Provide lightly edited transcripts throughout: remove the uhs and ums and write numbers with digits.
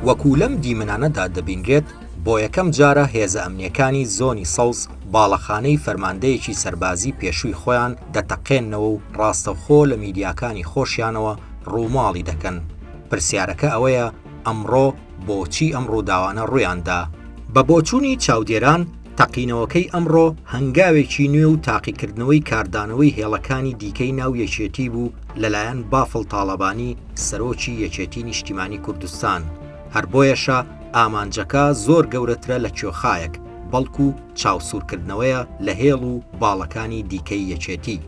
وەکو لەم دیمەنانەدا دەبینرێت بۆ یەکەم جارە هێزە ئەمنیەکانی زۆنی سەوز باڵەخانەی فەرماندەیەکی سەربازی پێشووی خۆیان دەتەقێننەوە و ڕاستەوخۆ لە میدیاکانی خۆشیانەوە ڕووماڵی دەکەن. پرسیارەکە ئەوەیە ئەمڕۆ بۆچی ئەم ڕووداوانە ڕوویاندا؟ بە بۆچوونی چاودێران تەقینەوەکەی ئەمڕۆ هەنگاوێکی نوێ و تاقیکردنەوەی کاردانەوەی هێڵەکانی دیکەی ناو یەکێتی بوو لەلایەن بافڵ تاڵەبانی سەرۆکی یەکێتی نیشتیمانی کوردستان. هەر بۆیەشە ئامانجەکە زۆر گەورەترە لە کوێخایەک بەڵکو چاوسوورکردنەوەیە لە هێڵ و باڵەکانی دیکەی یەکێتی.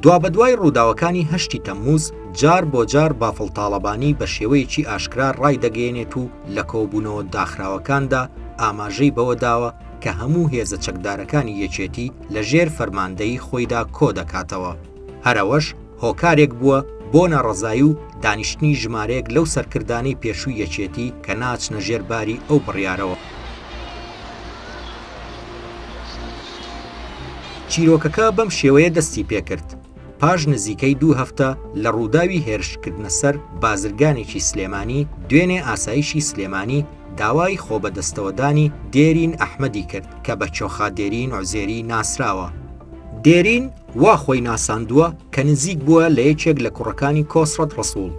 دوابەدوای ڕووداوەکانی 8 تەمموز جار بۆ جار بافڵ تاڵەبانی بە شێوەیەکی ئاشکرا ڕای دەگەێنێت و لە کۆبوونەوە داخراوەکاندا ئاماژەی بەوە داوە کە هەموو هێزە چەکدارەکانی یەکێتی لە ژێر فەرماندەی خۆیدا کۆ دەکاتەوە. هەرەوەش هۆکارێک بووە بۆ ناڕەزایی و دانیشتنی ژمارەیەک لەو سەرکردانەی پێشووی یەکێتی کە ناچنە ژێرباری ئەو بڕیارەوە. چیرۆکەکە بەم شێوەیە دەستی پێکرد. پاش نزیکەی 2 هەفتە لە ڕووداوی هێرشکردنە سەر بازرگانێکی سلێمانی دوێنێ ئاسایشی سلێمانی داوای خۆبەدەستەوەدانی دێرین ئەحمەدی کرد کە بە چۆخا دێرین عوزێری ناسراوە. دێرین وا خۆی ناساندووە کە نزیک بووە لە یەکێک لە کوڕەکانی کۆسڕەت ڕەسوول.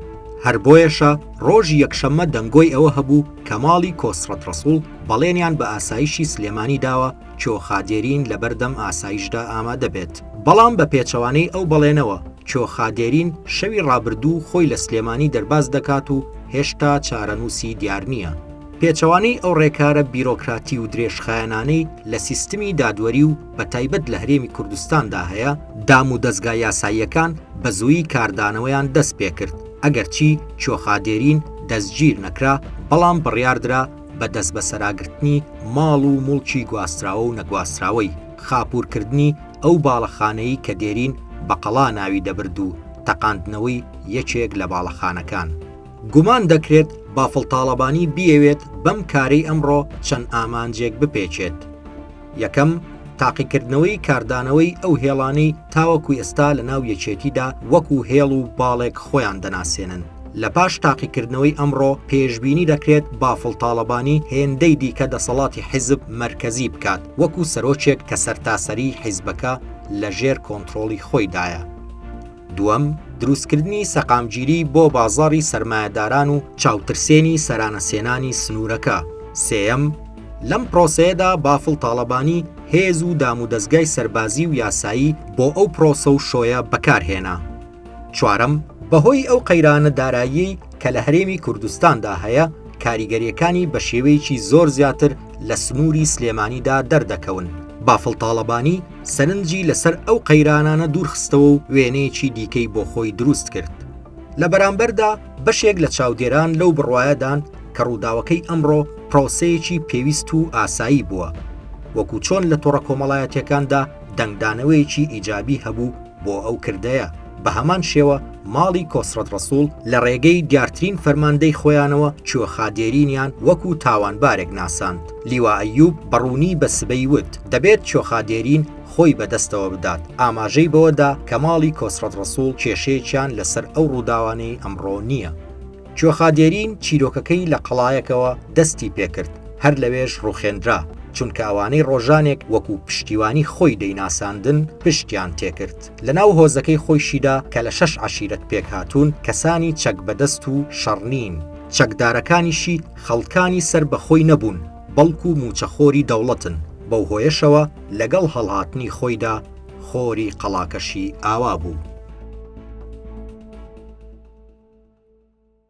هەر بۆیەشە ڕۆژی یەکشەممە دەنگۆی ئەوە هەبوو کە ماڵی کۆسڕەت ڕەسوول بەڵێنیان بە ئاسایشی سلێمانی داوە چۆخادێرین لە بەردەم ئاسایشدا ئامادە بێت. بەڵام بە پێچەوانەی ئەو بەڵێنەوە چۆخادێرین شەوی ڕابردوو خۆی لە سلێمانی دەرباز دەکات و هێشتا چارەنووسی دیار نییە. پێچەوانەی ئەو ڕێکارە بیرۆکراتی و درێژخایەنانەی لە سیستمی دادوەری و بە تایبەت لە هەرێمی کوردستاندا هەیە دام و دەستگای یاساییەکان بە زوویی کاردانەوەیان دەست پێ کرد. ئەگەرچی چۆخادێرین دەستگیر نەکرا بەڵام بڕیاردرا بە دەست بەسەراگرتنی ماڵ و موڵکی گواستراوە و نەگواستراوەی خاپوورکردنی ئەو باڵەخانەی کە دێرین بەقەڵا ناوی دەبرد و تەقاندنەوەی یەکێک لە باڵەخانەکان. گومان دەکرێت بافڵ تاڵەبانی بیەوێت بەم کارەی ئەمڕۆ چەند ئامانجێک بپێچێت. یەکەم تاقیکردنەوەی کاردانەوەی ئەو هێڵانەی تاوەکو ئێستا لە ناو یەکێتیدا وەکو هێڵ و باڵێک خۆیان دەناسێنن. لە پاش تاقیکردنەوەی ئەمڕۆ پێشبینی دەکرێت بافڵ تاڵەبانی هێندەی دیکە دەسەڵاتی حیزب مەرکەزی بکات وەکو سەرۆکێک کە سەرتاسەری حیزبەکە لە ژێر کۆنتڕۆڵی خۆیدایە. دووەم دروستکردنی سەقامگیری بۆ بازاڕی سەرمایەداران و چاوترسێنی سەرانەسێنانی سنوورەکە. سێەم لەم پرۆسەیەدا بافڵ تاڵەبانی هێز و دام و دەستگای سەربازی و یاسایی بۆ ئەو پرۆسە و شۆیە بەکارهێنا. چوارەم بەهۆی ئەو قەیرانە دارایی کە لە هەرێمی کوردستاندا هەیە کاریگەریەکانی بە شێوەیەکی زۆر زیاتر لە سنووری سلێمانیدا دەردەکەون. بافڵ تاڵەبانی سەرنجی لەسەر ئەو قەیرانانە دوورخستەوە و وێنەیەکی دیکەی بۆ خۆی دروست کرد. لە بەرامبەردا بەشێک لە چاودێران لەو بڕوایەدان کە ڕووداوەکەی ئەمڕۆ پرۆسەیەکی پێویست و ئاسایی بووە. وەکو چۆن لە تۆڕە کۆمەڵایەتیەکاندا دەنگدانەوەیەکی ئیجابی هەبوو بۆ ئەو کردەیە. بە هەمان شێوە ماڵی کۆسڕەت ڕەسوول لە ڕێگەی دیارترین فەرماندەی خۆیانەوە چۆخادێرینیان وەکو تاوانبارێک ناساند. لیوا ئەیوب بەڕوونی بە سبەی وت دەبێت چۆخادێرین خۆی بەدەستەوە بدات. ئاماژەی بەوەدا کە ماڵی کۆسڕەت ڕەسوول کێشەیەکیان لەسەر ئەو ڕووداوانەی ئەمڕۆ نییە. چۆخادێرین چیرۆکەکەی لە قەڵایەکەوە دەستی پێکرد هەر لەوێش ڕوخێندرا چونکە ئەوانەی ڕۆژانێک وەکو پشتیوانی خۆی دەیناساندن پشتیان تێکرد. لە ناو هۆزەکەی خۆیشیدا کە لە 6 عەشیرەت پێک هاتوون کەسانی چەک بەدەست و شەڕنین. چەکدارەکانیشی خەڵکانی سەر بەخۆی نەبوون بەڵکو موچەخۆری دەوڵەتن. بەو هۆیەشەوە لەگەڵ هەڵهاتنی خۆیدا خۆری قەڵاکەشی ئاوا بوو.